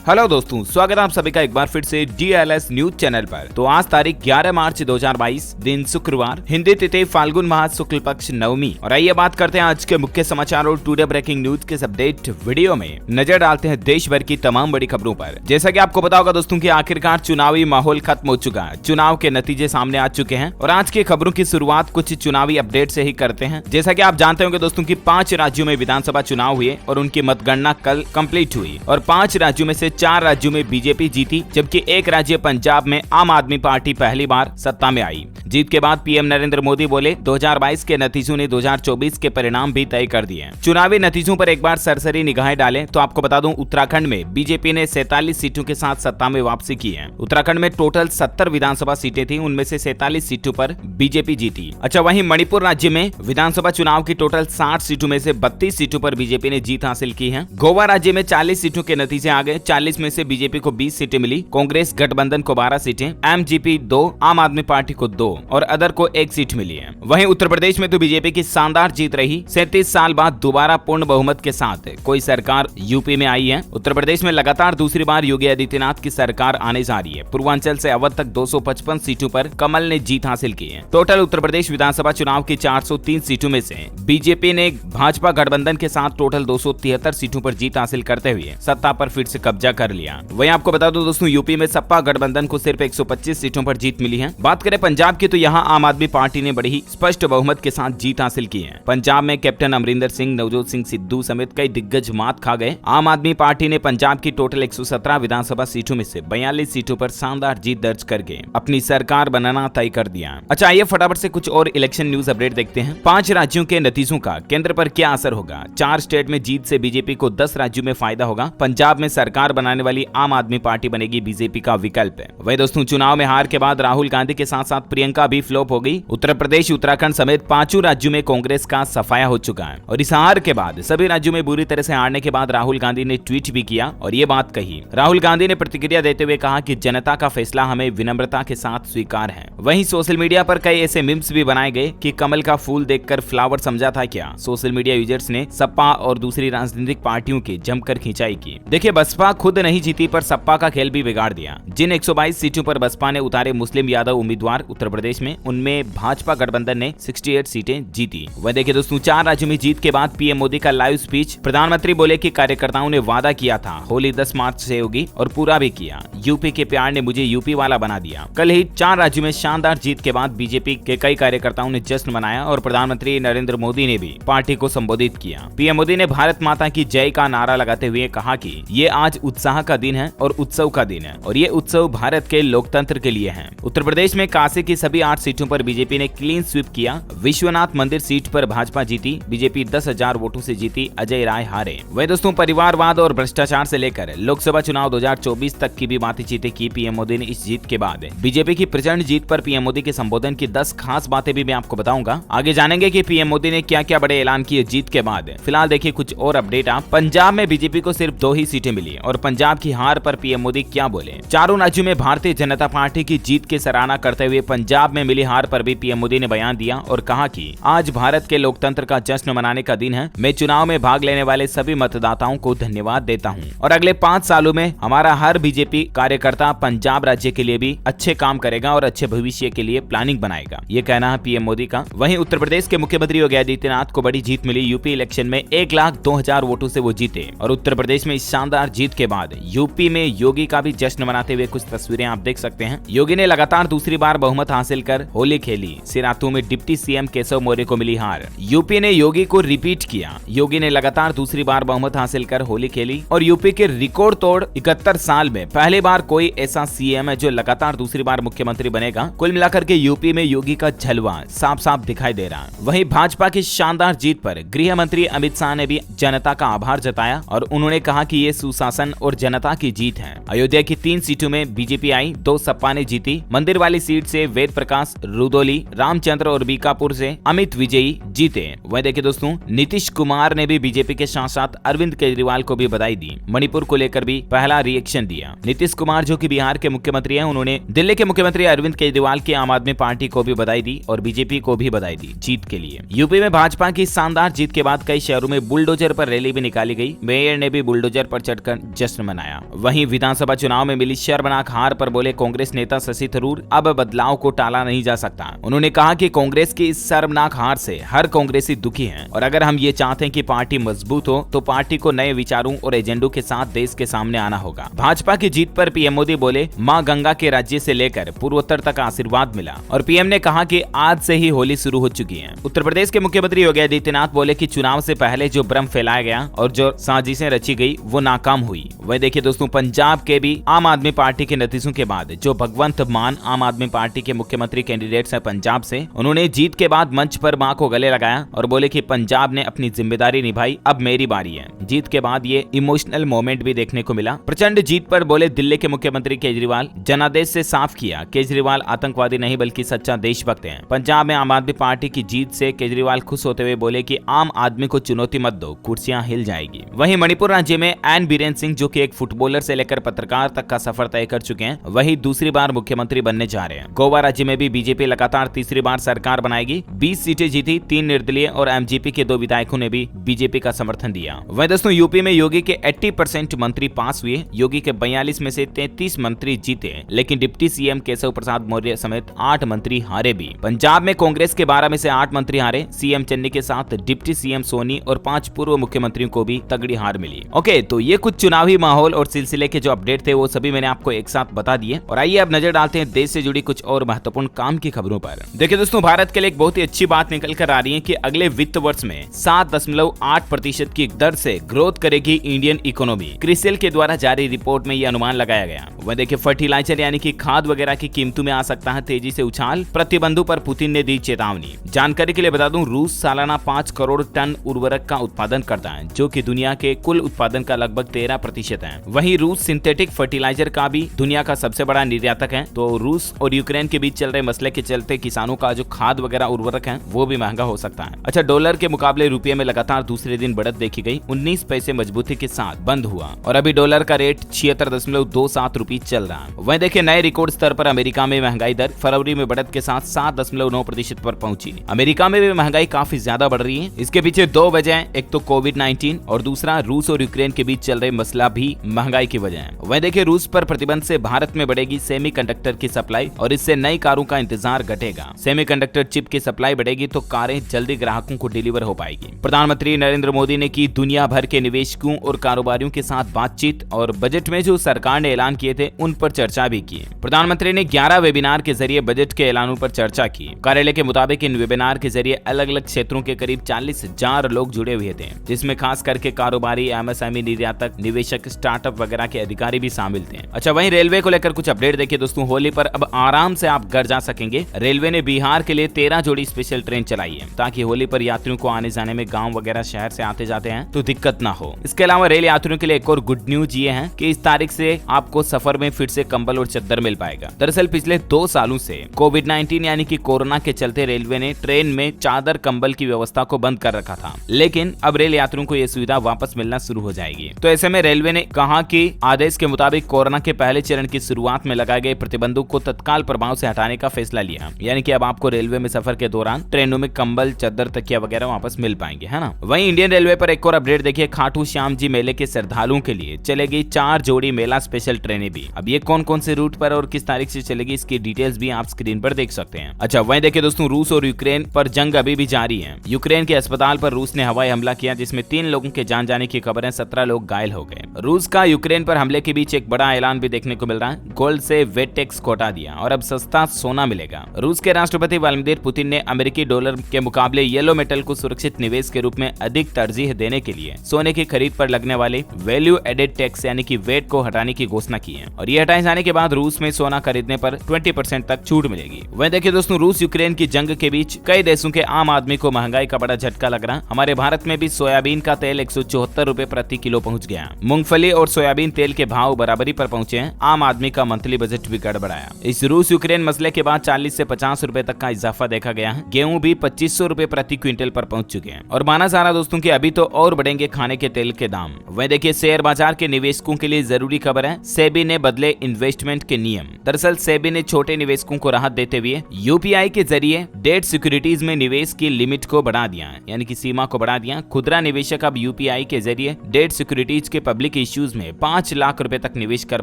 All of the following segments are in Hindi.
हेलो दोस्तों, स्वागत है आप सभी का एक बार फिर से DLS न्यूज चैनल पर। तो आज तारीख 11 मार्च 2022 दिन शुक्रवार, हिंदी तिथि फाल्गुन माह शुक्ल पक्ष नवमी। और आइए बात करते हैं आज के मुख्य समाचार और टुडे ब्रेकिंग न्यूज के अपडेट वीडियो में नजर डालते हैं देश भर की तमाम बड़ी खबरों पर। जैसा कि आपको पता होगा दोस्तों कि आखिरकार चुनावी माहौल खत्म हो चुका है, चुनाव के नतीजे सामने आ चुके हैं और आज की खबरों की शुरुआत कुछ चुनावी अपडेट से ही करते हैं। जैसा कि आप जानते होंगे दोस्तों की 5 राज्यों में विधानसभा चुनाव हुए और उनकी मतगणना कल कंप्लीट हुई और 5 राज्यों में से 4 राज्यों में बीजेपी जीती, जबकि एक राज्य पंजाब में आम आदमी पार्टी पहली बार सत्ता में आई। जीत के बाद पीएम नरेंद्र मोदी बोले 2022 के नतीजों ने 2024 के परिणाम भी तय कर दिए। चुनावी नतीजों पर एक बार सरसरी निगाहें डालें तो आपको बता दूं उत्तराखंड में बीजेपी ने 47 सीटों के साथ सत्ता में वापसी की है। उत्तराखंड में टोटल 70 विधानसभा सीटें थी, उनमें से 47 सीटों पर बीजेपी जीती। अच्छा, वहीं मणिपुर राज्य में विधानसभा चुनाव की टोटल 60 सीटों में से 32 सीटों पर बीजेपी ने जीत हासिल की है। गोवा राज्य में 40 सीटों के नतीजे आ गए, 40 में से बीजेपी को 20 सीटें मिली, कांग्रेस गठबंधन को 12 सीटें, एमजीपी 2, आम आदमी पार्टी को 2 और अदर को 1 सीट मिली है। वहीं उत्तर प्रदेश में तो बीजेपी की शानदार जीत रही। 37 साल बाद दोबारा पूर्ण बहुमत के साथ कोई सरकार यूपी में आई है। उत्तर प्रदेश में लगातार दूसरी बार योगी आदित्यनाथ की सरकार आने जा रही है। पूर्वांचल से अवध तक 255 सीटों पर कमल ने जीत हासिल की है। टोटल उत्तर प्रदेश विधानसभा चुनाव की 403 सीटों में से बीजेपी ने भाजपा गठबंधन के साथ टोटल 273 सीटों पर जीत हासिल करते हुए सत्ता पर फिर से कब्जा कर लिया। वहीं आपको बता दूं दोस्तों यूपी में सपा गठबंधन को सिर्फ 125 सीटों पर जीत मिली है। बात करें पंजाब की तो यहाँ आम आदमी पार्टी ने बड़ी ही स्पष्ट बहुमत के साथ जीत हासिल की है। पंजाब में कैप्टन अमरिंदर सिंह, नवजोत सिंह सिद्धू समेत कई दिग्गज मात खा गए। आम आदमी पार्टी ने पंजाब की टोटल 117 विधानसभा सीटों में से 42 सीटों पर शानदार जीत दर्ज करके अपनी सरकार बनाना तय कर दिया। अच्छा, आइए फटाफट से कुछ और इलेक्शन न्यूज अपडेट देखते हैं। 5 राज्यों के नतीजों का केंद्र पर क्या असर होगा? 4 स्टेट में जीत से बीजेपी को 10 राज्यों में फायदा होगा। पंजाब में सरकार बनाने वाली आम आदमी पार्टी बनेगी बीजेपी का विकल्प है। वही दोस्तों चुनाव में हार के बाद राहुल गांधी के साथ साथ प्रियंका भी फ्लॉप हो गई। उत्तर प्रदेश, उत्तराखंड समेत 5 राज्यों में कांग्रेस का सफाया हो चुका है और इस हार के बाद सभी राज्यों में बुरी तरह से हारने के बाद राहुल गांधी ने ट्वीट भी किया और ये बात कही। राहुल गांधी ने प्रतिक्रिया देते हुए कहा कि जनता का फैसला हमें विनम्रता के साथ स्वीकार है। वहीं सोशल मीडिया पर कई ऐसे मीम्स भी बनाए गए कि कमल का फूल देखकर फ्लावर समझा था क्या। सोशल मीडिया यूजर्स ने सपा और दूसरी राजनीतिक पार्टियों की जमकर खिंचाई की। देखिए, बसपा खुद नहीं जीती पर सपा का खेल भी बिगाड़ दिया। जिन 122 सीटों पर बसपा ने उतारे मुस्लिम यादव उम्मीदवार उत्तर प्रदेश में, उनमें भाजपा गठबंधन ने 68 सीटें जीती। वह देखिए दोस्तों 4 राज्यों में जीत के बाद पीएम मोदी का लाइव स्पीच। प्रधानमंत्री बोले कि कार्यकर्ताओं ने वादा किया था होली 10 मार्च से होगी और पूरा भी किया। यूपी के प्यार ने मुझे यूपी वाला बना दिया। कल ही 4 राज्यों में शानदार जीत के बाद बीजेपी के कई कार्यकर्ताओं ने जश्न मनाया और प्रधानमंत्री नरेंद्र मोदी ने भी पार्टी को संबोधित किया। पीएम मोदी ने भारत माता की जय का नारा लगाते हुए कहा कि ये आज उत्साह का दिन है और उत्सव का दिन है और ये उत्सव भारत के लोकतंत्र के लिए है। उत्तर प्रदेश में काशी की सभी 8 सीटों पर बीजेपी ने क्लीन स्वीप किया। विश्वनाथ मंदिर सीट पर भाजपा जीती, बीजेपी 10,000 वोटों से जीती, अजय राय हारे। वही दोस्तों परिवारवाद और भ्रष्टाचार से लेकर लोकसभा चुनाव 2024 तक की भी बातचीतें की पीएम मोदी ने इस जीत के बाद। बीजेपी की प्रचंड जीत पर पीएम मोदी के संबोधन की 10 खास बातें भी मैं आपको बताऊंगा। आगे जानेंगे कि पीएम मोदी ने क्या क्या बड़े ऐलान किए जीत के बाद। फिलहाल देखिए कुछ और अपडेट। आप पंजाब में बीजेपी को सिर्फ 2 ही सीटें मिली और पंजाब की हार पर पीएम मोदी क्या बोले। चारों राज्यों में भारतीय जनता पार्टी की जीत की सराहना करते हुए पंजाब में मिली हार पर भी पीएम मोदी ने बयान दिया और कहा कि आज भारत के लोकतंत्र का जश्न मनाने का दिन है। मैं चुनाव में भाग लेने वाले सभी मतदाताओं को धन्यवाद देता हूं और अगले 5 सालों में हमारा हर बीजेपी कार्यकर्ता पंजाब राज्य के लिए भी अच्छे काम करेगा और अच्छे भविष्य के लिए प्लानिंग बनाएगा। ये कहना है पीएम मोदी का। वहीं उत्तर प्रदेश के मुख्यमंत्री योगी आदित्यनाथ को बड़ी जीत मिली। यूपी इलेक्शन में 1,02,000 वोटों से वो जीते और उत्तर प्रदेश में इस शानदार जीत के बाद यूपी में योगी का भी जश्न मनाते हुए कुछ तस्वीरें आप देख सकते हैं। योगी ने लगातार दूसरी बार बहुमत हासिल कर होली खेली। सिराथू में डिप्टी सीएम केशव मौर्य को मिली हार। यूपी ने योगी को रिपीट किया। योगी ने लगातार दूसरी बार बहुमत हासिल कर होली खेली और यूपी के रिकॉर्ड तोड़ 71 साल में पहली बार कोई ऐसा सीएम है जो लगातार दूसरी बार मुख्यमंत्री बनेगा। कुल मिलाकर के यूपी में योगी का जलवा साफ साफ दिखाई दे रहा है। वहीं भाजपा की शानदार जीत पर गृह मंत्री अमित शाह ने भी जनता का आभार जताया और उन्होंने कहा कि ये सुशासन और जनता की जीत है। अयोध्या की 3 सीटों में बीजेपी आई, 2 सपा ने जीती। मंदिर वाली सीट से वेद प्रकाश, रुदौली, रामचंद्र और बीकापुर से अमित विजयी जीते। वह देखिए दोस्तों नीतीश कुमार ने भी बीजेपी के साथ साथ अरविंद केजरीवाल को भी बधाई दी। मणिपुर को लेकर भी पहला रिएक्शन दिया। नीतीश कुमार जो कि बिहार के मुख्यमंत्री हैं, उन्होंने दिल्ली के मुख्यमंत्री अरविंद केजरीवाल की आम आदमी पार्टी को भी बधाई दी और बीजेपी को भी बधाई दी जीत के लिए। यूपी में भाजपा की शानदार जीत के बाद कई शहरों में बुलडोजर पर रैली भी निकाली गई। मेयर ने भी बुलडोजर पर चढ़कर जश्न जश्न मनाया। वहीं विधानसभा चुनाव में मिली शर्मनाक हार पर बोले कांग्रेस नेता शशि थरूर, अब बदलाव को टाला नहीं जा सकता। उन्होंने कहा कि कांग्रेस की इस शर्मनाक हार से हर कांग्रेसी दुखी है और अगर हम ये चाहते हैं कि पार्टी मजबूत हो तो पार्टी को नए विचारों और एजेंडों के साथ देश के सामने आना होगा। भाजपा की जीत पर पीएम मोदी बोले, मां गंगा के राज्य से लेकर पूर्वोत्तर तक आशीर्वाद मिला और पीएम ने कहा कि आज से ही होली शुरू हो चुकी है। उत्तर प्रदेश के मुख्यमंत्री योगी आदित्यनाथ बोले कि चुनाव से पहले जो भ्रम फैलाया गया और जो साजिशें रची गई वो नाकाम हुई। वह देखिए दोस्तों, पंजाब के भी आम आदमी पार्टी के नतीजों के बाद जो भगवंत मान आम आदमी पार्टी के मुख्यमंत्री कैंडिडेट्स हैं पंजाब से, उन्होंने जीत के बाद मंच पर मां को गले लगाया और बोले कि पंजाब ने अपनी जिम्मेदारी निभाई, अब मेरी बारी है। जीत के बाद ये इमोशनल मोमेंट भी देखने को मिला। प्रचंड जीत पर बोले दिल्ली के मुख्यमंत्री केजरीवाल, जनादेश से साफ किया केजरीवाल आतंकवादी नहीं बल्कि सच्चा देशभक्त है। पंजाब में आम आदमी पार्टी की जीत से केजरीवाल खुश होते हुए बोले कि आम आदमी को चुनौती मत दो, कुर्सियां हिल जाएगी। वहीं मणिपुर राज्य में एन बीरेन सिंह, जो कि एक फुटबॉलर से लेकर पत्रकार तक का सफर तय कर चुके हैं, वही दूसरी बार मुख्यमंत्री बनने जा रहे हैं। गोवा राज्य में भी बीजेपी लगातार तीसरी बार सरकार बनाएगी। 20 सीटें जीती, 3 निर्दलीय और एमजीपी के 2 विधायकों ने भी बीजेपी का समर्थन दिया। वहीं दोस्तों यूपी में योगी के 80% मंत्री पास हुए। योगी के 42 में से 33 मंत्री जीते, लेकिन डिप्टी सीएम केशव प्रसाद मौर्य समेत 8 मंत्री हारे भी। पंजाब में कांग्रेस के 12 में से 8 मंत्री हारे। सीएम चन्नी के साथ डिप्टी सीएम सोनी और 5 पूर्व मुख्यमंत्रियों को भी तगड़ी हार मिली। ओके, तो ये कुछ चुनावी माहौल और सिलसिले के जो अपडेट थे वो सभी मैंने आपको एक साथ बता दिए। और आइए अब नजर डालते हैं देश से जुड़ी कुछ और महत्वपूर्ण काम की खबरों पर। देखिए दोस्तों, भारत के लिए एक बहुत ही अच्छी बात निकल कर आ रही है कि अगले वित्त वर्ष में 7.8% की दर से ग्रोथ करेगी इंडियन इकोनॉमी। क्रिसिल के द्वारा जारी रिपोर्ट में ये अनुमान लगाया गया। वह देखिए, फर्टिलाइजर यानी कि खाद वगैरह की कीमतों में आ सकता है तेजी से उछाल, प्रतिबंधों पर पुतिन ने दी चेतावनी। जानकारी के लिए बता दूं, रूस सालाना 5 करोड़ टन उर्वरक का उत्पादन करता है, जो कि दुनिया के कुल उत्पादन का लगभग 13% है। वहीं रूस सिंथेटिक फर्टिलाइजर का भी दुनिया का सबसे बड़ा निर्यातक है। तो रूस और यूक्रेन के बीच चल रहे मसले के चलते किसानों का जो खाद वगैरह उर्वरक है वो भी महंगा हो सकता है। अच्छा, डॉलर के मुकाबले रुपये में लगातार दूसरे दिन बढ़त देखी गई। 19 पैसे मजबूती के साथ बंद हुआ और अभी डॉलर का रेट 76.27 रुपये चल रहा है। वहीं देखिए, नए रिकॉर्ड स्तर पर अमेरिका में महंगाई दर फरवरी में बढ़त के साथ 7.9% पर पहुंची। अमेरिका में भी महंगाई काफी ज्यादा बढ़ रही है। इसके पीछे 2 वजह, एक तो कोविड-19 और दूसरा रूस और यूक्रेन के बीच चल रहे मसला भी महंगाई की वजह है। वहीं देखिए, रूस पर प्रतिबंध से भारत में बढ़ेगी सेमीकंडक्टर की सप्लाई और इससे नई कारों का इंतजार घटेगा। सेमीकंडक्टर चिप की सप्लाई बढ़ेगी तो कारें जल्दी ग्राहकों को डिलीवर हो पाएगी। प्रधानमंत्री नरेंद्र मोदी ने की दुनिया भर के निवेशकों और कारोबारियों के साथ बातचीत और बजट में जो सरकार ने ऐलान किए थे उन पर चर्चा भी की। प्रधानमंत्री ने 11 वेबिनार के जरिए बजट के ऐलानों पर चर्चा की। कार्यालय के मुताबिक इन वेबिनार के जरिए अलग अलग क्षेत्रों के करीब 40,000 लोग जुड़े हुए थे, जिसमें खास करके कारोबारी, एमएसएमई, निर्यातक, निवेशक, स्टार्टअप वगैरह के अधिकारी भी शामिल थे। अच्छा, वहीं रेलवे को लेकर कुछ अपडेट देखिए दोस्तों। होली पर अब आराम से आप घर जा सकेंगे। रेलवे ने बिहार के लिए 13 जोड़ी स्पेशल ट्रेन चलाई है, ताकि होली पर यात्रियों को आने जाने में गाँव वगैरह शहर से आते जाते हैं तो दिक्कत ना हो। इसके अलावा रेल यात्रियों के लिए एक और गुड न्यूज ये है कि इस तारीख से आपको सफर में फिर से कंबल और चद्दर मिल पाएगा। दरअसल पिछले 2 सालों से कोविड-19 यानी कि कोरोना के चलते रेलवे ने ट्रेन में चादर कंबल की व्यवस्था को बंद कर रखा था, लेकिन अब रेल यात्रियों को यह सुविधा वापस मिलना शुरू हो जाएगी। तो ऐसे में रेलवे ने कहा कि आदेश के मुताबिक कोरोना के पहले चरण की शुरुआत में लगाए गए प्रतिबंधों को तत्काल प्रभाव से हटाने का फैसला लिया। यानी कि अब आपको रेलवे में सफर के दौरान ट्रेनों में कंबल, चद्दर, तकिया वगैरह वापस मिल पाएंगे, है ना। वहीं इंडियन रेलवे पर एक और अपडेट देखिए। खाटू श्याम जी मेले के श्रद्धालुओं के लिए चलेगी 4 जोड़ी मेला स्पेशल ट्रेनें भी। अब ये कौन कौन से रूट पर और किस तारीख से चलेगी, इसकी डिटेल्स भी आप स्क्रीन पर देख सकते हैं। अच्छा, वहीं देखिए दोस्तों, रूस और यूक्रेन पर जंग अभी भी जारी है। यूक्रेन के अस्पताल पर रूस ने हवाई हमला किया, जिसमें 3 लोगों के जान जाने की खबर है, 17 लोग घायल हो गए। रूस का यूक्रेन पर हमले के बीच एक बड़ा ऐलान भी देखने को मिल रहा है। गोल्ड से वेट टैक्स को हटा दिया और अब सस्ता सोना मिलेगा। रूस के राष्ट्रपति व्लादिमीर पुतिन ने अमेरिकी डॉलर के मुकाबले येलो मेटल को सुरक्षित निवेश के रूप में अधिक तरजीह देने के लिए सोने की खरीद पर लगने वाले वैल्यू एडेड टैक्स यानी कि वेट को हटाने की घोषणा की है। और ये हटाए जाने के बाद रूस में सोना खरीदने पर 20% तक छूट मिलेगी। वहीं देखिए दोस्तों, रूस यूक्रेन की जंग के बीच कई देशों के आम आदमी को महंगाई का बड़ा झटका लग रहा है। हमारे भारत में भी सोयाबीन का तेल 174 रुपए प्रति किलो पहुंच गया। मूंगफली और सोयाबीन तेल के भाव बराबरी पर पहुंचे हैं। आम आदमी का मंथली बजट भी गड़बड़ाया। इस रूस यूक्रेन मसले के बाद 40 से 50 रुपए तक का इजाफा देखा गया है। गेहूं भी 2500 रुपए प्रति क्विंटल पर पहुंच चुके हैं और माना जा रहा दोस्तों कि अभी तो और बढ़ेंगे खाने के तेल के दाम। वहीं देखिए, शेयर बाजार के निवेशकों के लिए जरूरी खबर है। सेबी ने बदले इन्वेस्टमेंट के नियम। दरअसल सेबी ने छोटे निवेशकों को राहत देते हुए यूपीआई के जरिए डेट सिक्योरिटीज में निवेश की लिमिट को बढ़ा दिया है, यानी कि सीमा को बढ़ा दिया। खुदरा निवेशक अब यूपीआई के जरिए डेट सिक्योरिटीज के पब्लिक के इश्यूज में 5 लाख रुपए तक निवेश कर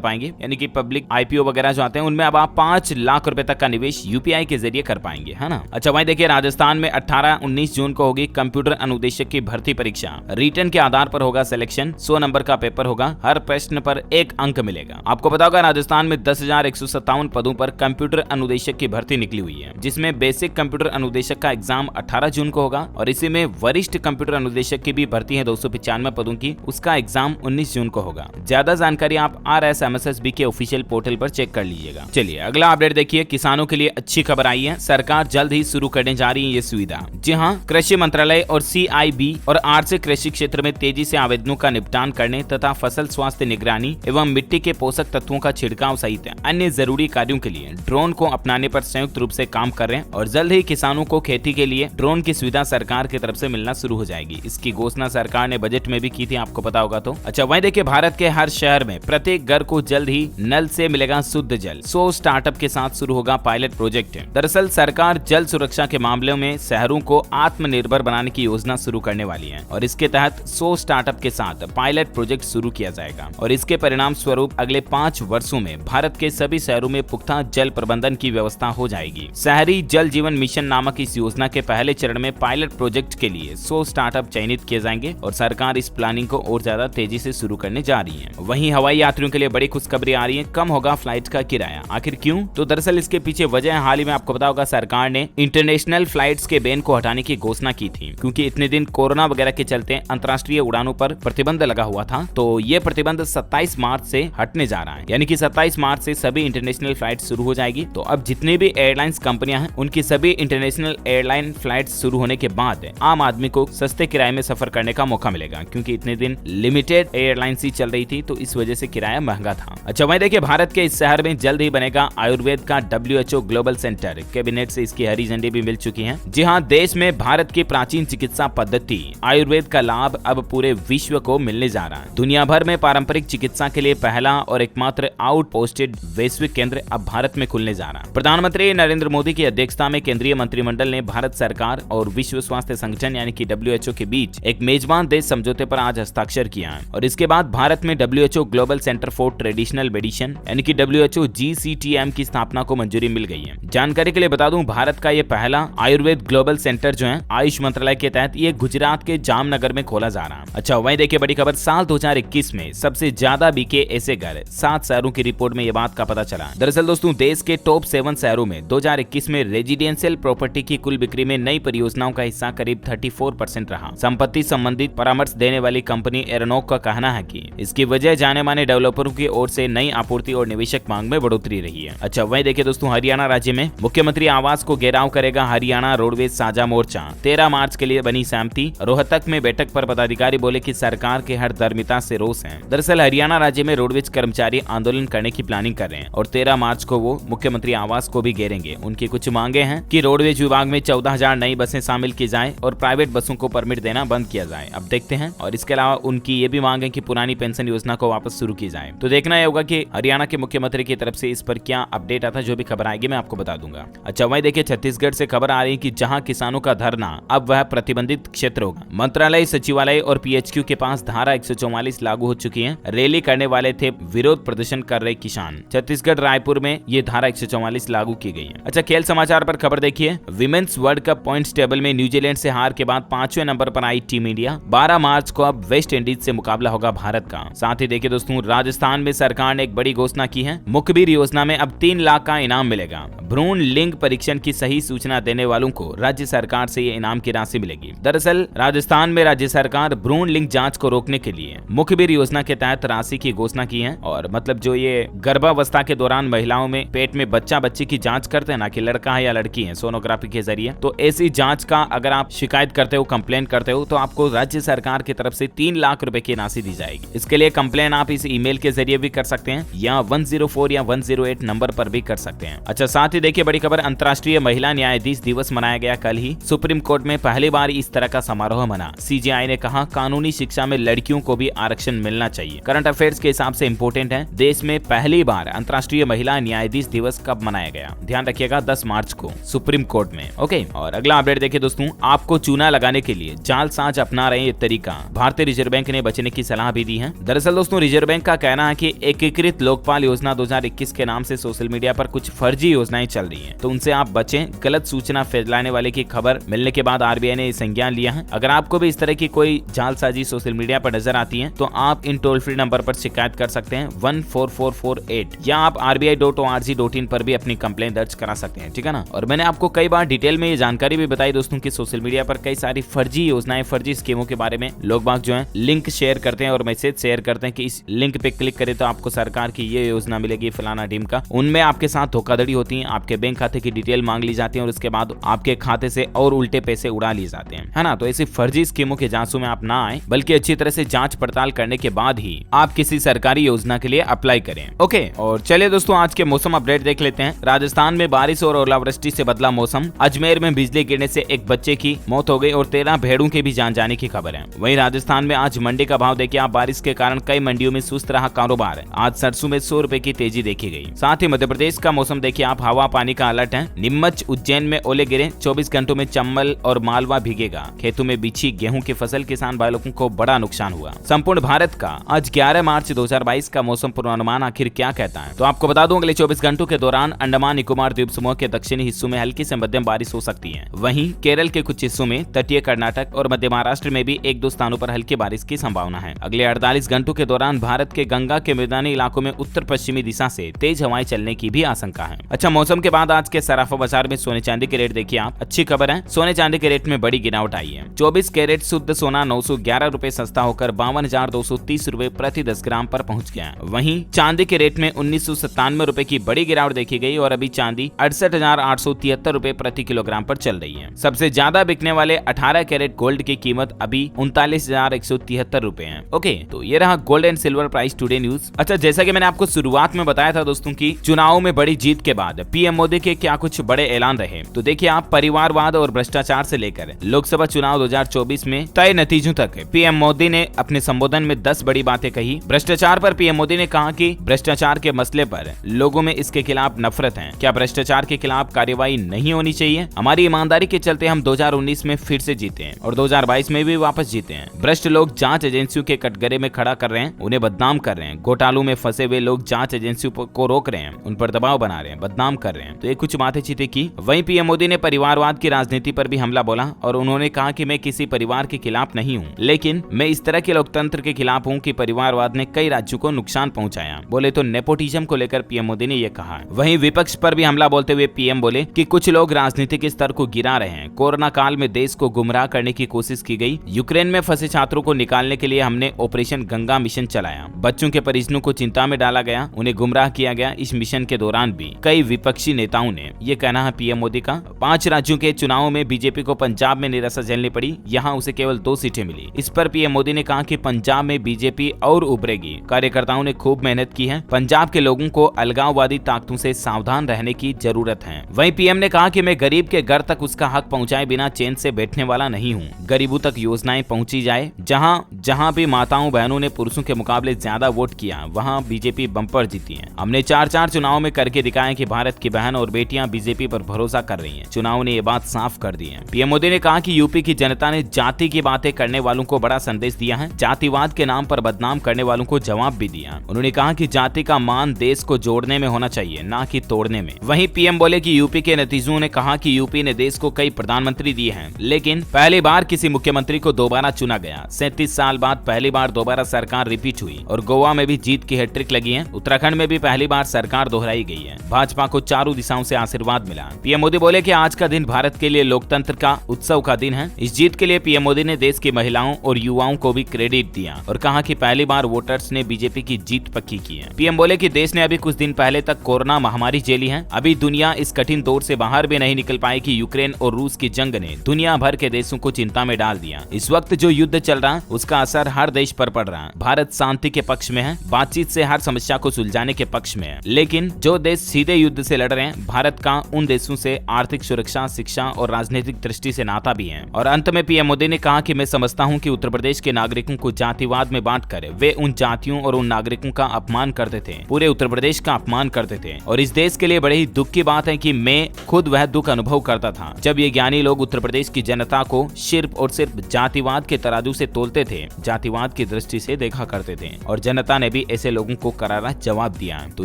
पाएंगे, यानी कि पब्लिक IPO वगैरह जो आते हैं उनमें अब आप 5 लाख रुपए तक का निवेश UPI के जरिए कर पाएंगे, है ना। अच्छा वहीं देखिए राजस्थान में 18-19 जून को होगी कंप्यूटर अनुदेशक की भर्ती परीक्षा। रिटर्न के आधार पर होगा सिलेक्शन। 100 नंबर का पेपर होगा, हर प्रश्न पर 1 अंक मिलेगा। आपको पता होगा राजस्थान में 10,157 पदों पर कंप्यूटर अनुदेशक की भर्ती निकली हुई है, जिसमें बेसिक कंप्यूटर अनुदेशक का एग्जाम 18 जून को होगा और इसी में वरिष्ठ कंप्यूटर अनुदेशक की भी भर्ती है 295 पदों की, उसका एग्जाम 19 जून को होगा। ज्यादा जानकारी आप RSMSSB के ऑफिशियल पोर्टल पर चेक कर लीजिएगा। चलिए अगला अपडेट देखिए, किसानों के लिए अच्छी खबर आई है, सरकार जल्द ही शुरू करने जा रही है ये सुविधा। जी हाँ, कृषि मंत्रालय और CIB और RC कृषि क्षेत्र में तेजी से आवेदनों का निपटान करने तथा फसल स्वास्थ्य निगरानी एवं मिट्टी के पोषक तत्वों का छिड़काव सहित अन्य जरूरी कार्यों के लिए ड्रोन को अपनाने पर संयुक्त रूप से काम कर रहे हैं और जल्द ही किसानों को खेती के लिए ड्रोन की सुविधा सरकार की तरफ से मिलना शुरू हो जाएगी। इसकी घोषणा सरकार ने बजट में भी की थी, आपको पता होगा तो। अच्छा वहीं देखिए भारत के हर शहर में प्रत्येक घर को जल्द ही नल से मिलेगा शुद्ध जल। 100 स्टार्टअप के साथ शुरू होगा पायलट प्रोजेक्ट। दरअसल सरकार जल सुरक्षा के मामले में शहरों को आत्मनिर्भर बनाने की योजना शुरू करने वाली है और इसके तहत 100 स्टार्टअप के साथ पायलट प्रोजेक्ट शुरू किया जाएगा और इसके परिणाम स्वरूप अगले 5 वर्षों में भारत के सभी शहरों में पुख्ता जल प्रबंधन की व्यवस्था हो जाएगी। शहरी जल जीवन मिशन नामक इस योजना के पहले चरण में पायलट प्रोजेक्ट के लिए 100 स्टार्टअप चयनित किए जाएंगे और सरकार इस प्लानिंग को और ज्यादा तेजी से शुरू करने जा रही है। वहीं हवाई यात्रियों के लिए बड़ी खुशखबरी आ रही है, कम होगा फ्लाइट का किराया। आखिर क्यों? तो दरअसल इसके पीछे वजह है, हाल ही में आपको पता होगा सरकार ने इंटरनेशनल फ्लाइट्स के बैन को हटाने की घोषणा की थी, क्योंकि इतने दिन कोरोना वगैरह के चलते अंतर्राष्ट्रीय उड़ानों पर प्रतिबंध लगा हुआ था। तो ये प्रतिबंध 27 मार्च से हटने जा रहा है, यानी कि 27 मार्च से सभी इंटरनेशनल फ्लाइट शुरू हो जाएगी। तो अब जितने भी एयरलाइंस कंपनियां हैं उनकी सभी इंटरनेशनल एयरलाइन फ्लाइट शुरू होने के बाद आम आदमी को सस्ते किराए में सफर करने का मौका मिलेगा, क्योंकि इतने दिन लिमिटेड एयरलाइंस ही चल रही थी तो इस वजह से किराया महंगा था। अच्छा वहीं देखिए भारत के इस शहर में जल्द ही बनेगा आयुर्वेद का WHO ग्लोबल सेंटर। कैबिनेट से इसकी हरी झंडी भी मिल चुकी है। जी हाँ, देश में भारत की प्राचीन चिकित्सा पद्धति आयुर्वेद का लाभ अब पूरे विश्व को मिलने जा रहा है। दुनिया भर में पारंपरिक चिकित्सा के लिए पहला और एकमात्र आउटपोस्टेड वैश्विक केंद्र अब भारत में खुलने जा रहा है। प्रधानमंत्री नरेंद्र मोदी की अध्यक्षता में केंद्रीय मंत्रिमंडल ने भारत सरकार और विश्व स्वास्थ्य संगठन यानी कि WHO के बीच एक मेजबान देश समझौते पर आज हस्ताक्षर किया है और इसके बाद भारत में WHO global centre for traditional medicine यानी कि WHO GCTM की स्थापना को मंजूरी मिल गई है। जानकारी के लिए बता दूं, भारत का ये पहला आयुर्वेद ग्लोबल सेंटर जो है आयुष मंत्रालय के तहत ये गुजरात के जामनगर में खोला जा रहा है। अच्छा वहीं देखिए बड़ी खबर, साल 2021 में सबसे ज्यादा बिके ऐसे घर 7 शहरों की रिपोर्ट में ये बात का पता चला। दरअसल दोस्तों देश के टॉप 7 शहरों में 2021 में रेजिडेंशियल प्रॉपर्टी की कुल बिक्री में नई परियोजनाओं का हिस्सा करीब 34% रहा। संपत्ति संबंधित परामर्श देने वाली कंपनी एरोनॉक का कहना है कि इसकी वजह जाने माने डेवलपरों की ओर से नई आपूर्ति और निवेशक मांग में बढ़ोतरी रही है। अच्छा वहीं देखिए दोस्तों, हरियाणा राज्य में मुख्यमंत्री आवास को घेराव करेगा हरियाणा रोडवेज साझा मोर्चा। 13 मार्च के लिए बनी सहमति। रोहतक में बैठक पर पदाधिकारी बोले कि सरकार के हर धर्मिता से रोष है। दरअसल हरियाणा राज्य में रोडवेज कर्मचारी आंदोलन करने की प्लानिंग कर रहे हैं और 13 मार्च को वो मुख्यमंत्री आवास को भी घेरेंगे। उनकी कुछ मांगे हैं कि रोडवेज विभाग में 14,000 नई बसें शामिल की जाए और प्राइवेट बसों को परमिट देना बंद किया जाए। अब देखते हैं। और इसके अलावा उनकी ये भी मांग है कि पुरानी पेंशन योजना को वापस शुरू की जाए। तो देखना होगा कि हरियाणा के मुख्यमंत्री की तरफ से इस पर क्या अपडेट आता है। जो भी खबर आएगी मैं आपको बता दूंगा। अच्छा वहीं देखिए छत्तीसगढ़ से खबर आ रही है कि जहां किसानों का धरना अब वह प्रतिबंधित क्षेत्र होगा। मंत्रालय, सचिवालय और PHQ के पास धारा 144 लागू हो चुकी है। रैली करने वाले थे विरोध प्रदर्शन कर रहे किसान। छत्तीसगढ़ रायपुर में ये धारा 144 लागू की गई है। अच्छा खेल समाचार पर खबर देखिए, women's world cup points table में न्यूजीलैंड से हार के बाद 5वें नंबर पर आई टीम इंडिया। 12 मार्च को अब वेस्ट इंडीज से मुकाबला होगा भारत का। साथ ही देखिए दोस्तों, राजस्थान में सरकार ने एक बड़ी घोषणा की है। मुखबिर योजना में अब 3 लाख का इनाम मिलेगा। भ्रूण लिंग परीक्षण की सही सूचना देने वालों को राज्य सरकार से ये इनाम की राशि मिलेगी। दरअसल राजस्थान में राज्य सरकार भ्रूण लिंग जांच को रोकने के लिए मुखबिर योजना के तहत राशि की घोषणा की है। और मतलब जो ये गर्भावस्था के दौरान महिलाओं में पेट में बच्चा बच्ची की जांच करते हैं ना कि लड़का है या लड़की है सोनोग्राफी के जरिए, तो ऐसी जांच का अगर आप शिकायत करते हो, कंप्लेन करते हो, तो आपको राज्य सरकार की तरफ से 3 लाख रुपए की राशि दी जाएगी। इसके लिए कंप्लेन आप इस ईमेल के जरिए भी कर सकते हैं या 104 या 108 नंबर पर भी कर सकते हैं। अच्छा साथ ही देखिए बड़ी खबर, अंतर्राष्ट्रीय महिला न्यायाधीश दिवस मनाया गया कल ही। सुप्रीम कोर्ट में पहली बार इस तरह का समारोह मना। CJI ने कहा कानूनी शिक्षा में लड़कियों को भी आरक्षण मिलना चाहिए। करंट अफेयर्स के हिसाब से इंपोर्टेंट है। देश में पहली बार अंतर्राष्ट्रीय महिला न्यायाधीश दिवस कब मनाया गया? ध्यान रखिएगा 10 मार्च को सुप्रीम कोर्ट में। ओके, और अगला अपडेट देखिए दोस्तों, आपको चूना लगाने के लिए जालसाज अपना रहे ये तरीका। भारतीय रिजर्व बैंक ने बचने की सलाह भी दी दी है। दरअसल दोस्तों रिजर्व बैंक का कहना है कि एकीकृत लोकपाल योजना 2021 के नाम से सोशल मीडिया पर कुछ फर्जी योजनाएं चल रही हैं, तो उनसे आप बचें। गलत सूचना फैलाने वाले की खबर मिलने के बाद आरबीआई ने संज्ञान लिया है। अगर आपको भी इस तरह की कोई जालसाजी सोशल मीडिया पर नजर आती है तो आप इन टोल फ्री नंबर पर शिकायत कर सकते हैं 14448, या आप rbi.org.in पर भी अपनी कंप्लेंट दर्ज करा सकते हैं, ठीक है ना। और मैंने आपको कई बार डिटेल में ये जानकारी भी बताई दोस्तों कि सोशल मीडिया पर कई सारी फर्जी योजनाएं, फर्जी स्कीमों के बारे में लोग बाग जो है लिंक शेयर करते हैं और मैसेज शेयर करते हैं कि इस लिंक पे क्लिक करें तो आपको सरकार की ये योजना मिलेगी फलाना टीम का। उनमें आपके साथ धोखाधड़ी होती है, आपके बैंक खाते की डिटेल मांग ली जाती है और उसके बाद आपके खाते से और उल्टे पैसे उड़ा लिए जाते हैं, है ना। तो ऐसी फर्जी स्कीमों के जांचों में आप ना आए, बल्कि अच्छी तरह से जांच पड़ताल करने के बाद ही आप किसी सरकारी योजना के लिए अप्लाई करें। ओके, और चलिए दोस्तों आज के मौसम अपडेट देख लेते हैं। राजस्थान में बारिश और ओलावृष्टि से बदला मौसम। अजमेर में बिजली गिरने से एक बच्चे की मौत हो गई और 13 भेड़ों के भी जान जाने की खबर है। वहीं राजस्थान में आज मंडी का भाव देखिए आप, बारिश के कारण कई मंडियों में सुस्त रहा कारोबार। आज सरसों में 100 रुपए की तेजी देखी गई। साथ ही मध्य प्रदेश का मौसम देखिए आप, हवा पानी का अलर्ट है। नीमच उज्जैन में ओले गिरे, 24 घंटों में चंबल और मालवा भीगेगा। खेतों में बिछी गेहूं की फसल, किसान भाई लोगों को बड़ा नुकसान हुआ। संपूर्ण भारत का आज 11 मार्च 2022 का मौसम पूर्वानुमान आखिर क्या कहता है, तो आपको बता दूं अगले 24 घंटों के दौरान अंडमान निकोबार द्वीप समूह के दक्षिणी हिस्सों में हल्की से मध्यम बारिश हो सकती है। वहीं केरल के कुछ हिस्सों में, तटीय कर्नाटक और मध्य महाराष्ट्र में भी 1-2 स्थानों पर हल्की बारिश की संभावना है। अगले 48 घंटों के दौरान भारत के गंगा के मैदानी इलाकों में उत्तर पश्चिमी दिशा से तेज हवाएं चलने की भी आशंका है। अच्छा, मौसम के बाद आज के सराफा बाजार में सोने चांदी के रेट देखिए आप। अच्छी खबर है, सोने चांदी के रेट में बड़ी गिरावट आई है। 24 कैरेट शुद्ध सोना 911 रुपए सस्ता होकर 52,230 रुपए प्रति 10 ग्राम पर पहुंच गया। वहीं चांदी के रेट में 1997 रुपए की बड़ी गिरावट देखी गई और अभी चांदी 68,873 रुपए प्रति किलोग्राम पर चल रही है। सबसे ज्यादा बिकने वाले 18 कैरेट गोल्ड की कीमत अभी 39,173 रुपए है। ओके, तो ये रहा gold and silver price today news. अच्छा, जैसा कि मैंने आपको शुरुआत में बताया था दोस्तों की चुनाव में बड़ी जीत के बाद पीएम मोदी के क्या कुछ बड़े ऐलान रहे, तो देखिए आप, परिवारवाद और भ्रष्टाचार से लेकर लोकसभा चुनाव 2024 में तय नतीजों तक पीएम मोदी ने अपने संबोधन में 10 बड़ी बातें कही। भ्रष्टाचार पर पीएम मोदी ने कहा कि भ्रष्टाचार के मसले पर लोगों में इसके खिलाफ नफरत है। क्या भ्रष्टाचार के खिलाफ कार्यवाही नहीं होनी चाहिए? हमारी ईमानदारी के चलते हम 2019 में फिर से जीते हैं और 2022 में भी वापस जीते हैं। भ्रष्ट लोग जांच एजेंसियों के कटघरे में खड़ा कर रहे हैं, उन्हें बदनाम कर रहे हैं। घोटालों में फंसे हुए लोग जांच एजेंसियों को रोक रहे हैं, उन पर दबाव बना रहे हैं, बदनाम कर रहे हैं। तो ये कुछ बातें चीतें की। वहीं पीएम मोदी ने परिवारवाद की राजनीति पर भी हमला बोला और उन्होंने कहा कि मैं किसी परिवार के खिलाफ नहीं हूँ, लेकिन मैं इस तरह के लोकतंत्र के खिलाफ हूँ कि परिवारवाद ने कई राज्यों को नुकसान पहुंचाया। बोले तो नेपोटिज्म को लेकर पीएम मोदी ने यह कहा। वहीं विपक्ष पर भी हमला बोलते हुए पीएम बोले कि कुछ लोग राजनीतिक स्तर को गिरा रहे हैं। कोरोना काल में देश को गुमराह करने की कोशिश की गई। यूक्रेन में फंसे छात्रों को निकालने के लिए हमने ऑपरेशन गंगा मिशन चलाया। बच्चों के परिजनों को चिंता में डाला गया, उन्हें गुमराह किया गया। इस मिशन के दौरान भी कई विपक्षी नेताओं ने, ये कहना है पीएम मोदी का। 5 राज्यों के चुनावों में बीजेपी को पंजाब में निराशा झेलनी पड़ी, यहाँ उसे केवल 2 सीटें मिली। इस पर पीएम मोदी ने कहा कि पंजाब में बीजेपी और उभरेगी। कार्यकर्ताओं ने खूब मेहनत की है। पंजाब के लोगों को अलगाववादी ताकतों से सावधान रहने की जरूरत है। वहीं पीएम ने कहा कि मैं गरीब के घर तक उसका हक पहुंचाए बिना चैन से बैठने वाला नहीं हूं। गरीबों तक योजनाएं पहुंची जाए। जहां भी माताओं बहनों ने पुरुषों के मुकाबले ज्यादा वोट किया, वहां बीजेपी बम्पर जीती है। हमने 4 चुनाव में करके दिखाया कि भारत की बहन और बेटियां बीजेपी पर भरोसा कर रही हैं। चुनाव ने ये बात साफ कर दी है। पीएम मोदी ने कहा कि यूपी की जनता ने जाति की बातें करने वालों को बड़ा संदेश दिया है। जातिवाद के नाम पर बदनाम करने वालों को जवाब भी दिया। उन्होंने कहा कि जाति का मान देश को जोड़ने में होना चाहिए, ना कि तोड़ने में। वहीं पीएम बोले कि यूपी के नतीजों ने कहा कि यूपी ने देश को कई प्रधानमंत्री दिए हैं, लेकिन पहली बार किसी मुख्यमंत्री को दोबारा चुना गया। 37 साल बाद पहली बार दोबारा सरकार रिपीट हुई और गोवा में भी जीत की हैट्रिक लगी है। उत्तराखंड में भी पहली बार सरकार दोहराई गई है। भाजपा को चारों दिशाओं से आशीर्वाद मिला। पीएम मोदी बोले कि आज का दिन भारत के लिए लोकतंत्र का उत्सव का दिन है। इस जीत के लिए पीएम मोदी ने देश की महिलाओं और युवाओं को भी क्रेडिट दिया और कहा कि पहली बार वोटर्स ने बीजेपी की जीत पक्की की है। पीएम बोले कि देश ने अभी कुछ दिन पहले तक कोरोना महामारी झेली है। अभी दुनिया इस कठिन दौर से बाहर भी नहीं निकल पाई कि यूक्रेन और रूस की जंग ने दुनिया भर के देशों को चिंता में डाल दिया। इस वक्त जो युद्ध चल रहा है उसका असर हर देश पर पड़ रहा है। भारत शांति के पक्ष में है, बातचीत से हर समस्या को सुलझाने के पक्ष में है, लेकिन जो देश सीधे युद्ध से लड़ रहे हैं, भारत का उन देशों से आर्थिक सुरक्षा, शिक्षा और राजनीतिक दृष्टि से नाता भी है। और अंत में पीएम मोदी ने कहा कि मैं समझता हूं कि उत्तर प्रदेश के नागरिकों को जातिवाद में बांटकर वे उन जातियों और उन नागरिकों का अपमान करते थे, पूरे उत्तर प्रदेश का अपमान करते थे। और इस देश के लिए बड़े ही दुख की बात है कि मैं खुद वह दुख अनुभव करता था जब ये ज्ञानी लोग उत्तर प्रदेश की जनता को सिर्फ और सिर्फ जातिवाद के तराजू से तोलते थे, जातिवाद की दृष्टि से देखा करते थे और जनता ने भी ऐसे लोगों को करारा जवाब दिया। तो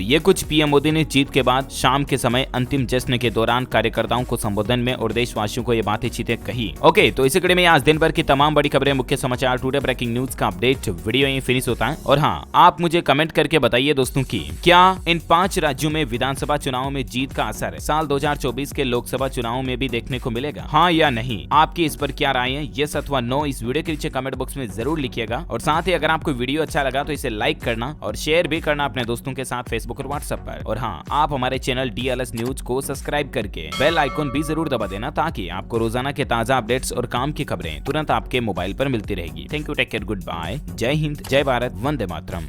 ये कुछ पीएम मोदी ने जीत के बाद शाम के समय अंतिम जश्न के दौरान कार्यकर्ताओं को संबोधन में और देशवासियों को ये बातें चीतें कही। ओके, तो इसी कड़ी में आज दिन भर की तमाम बड़ी खबरें, मुख्य समाचार, टुडे ब्रेकिंग न्यूज का अपडेट वीडियो यहीं फिनिश होता है। और हाँ, आप मुझे कमेंट करके बताइए दोस्तों की क्या इन 5 राज्यों में विधानसभा चुनाव में जीत का असर साल 2024 के लोकसभा चुनाव में भी देखने को मिलेगा, हाँ या नहीं? आपकी इस पर क्या राय है, यस अथवा नो, इस वीडियो के नीचे कमेंट बॉक्स में जरूर लिखिएगा। और साथ ही अगर आपको वीडियो अच्छा लगा तो इसे लाइक करना और शेयर भी करना अपने दोस्तों के साथ फेसबुक और व्हाट्सएप पर। और हाँ, आप हमारे चैनल DLS न्यूज को सब्सक्राइब करके बेल आइकन भी जरूर दबा देना ताकि आपको रोजाना के ताजा अपडेट्स और काम की खबरें तुरंत आपके मोबाइल पर मिलती रहेगी। Thank you, take care, good bye, जय हिंद, जय भारत, वंदे मातरम।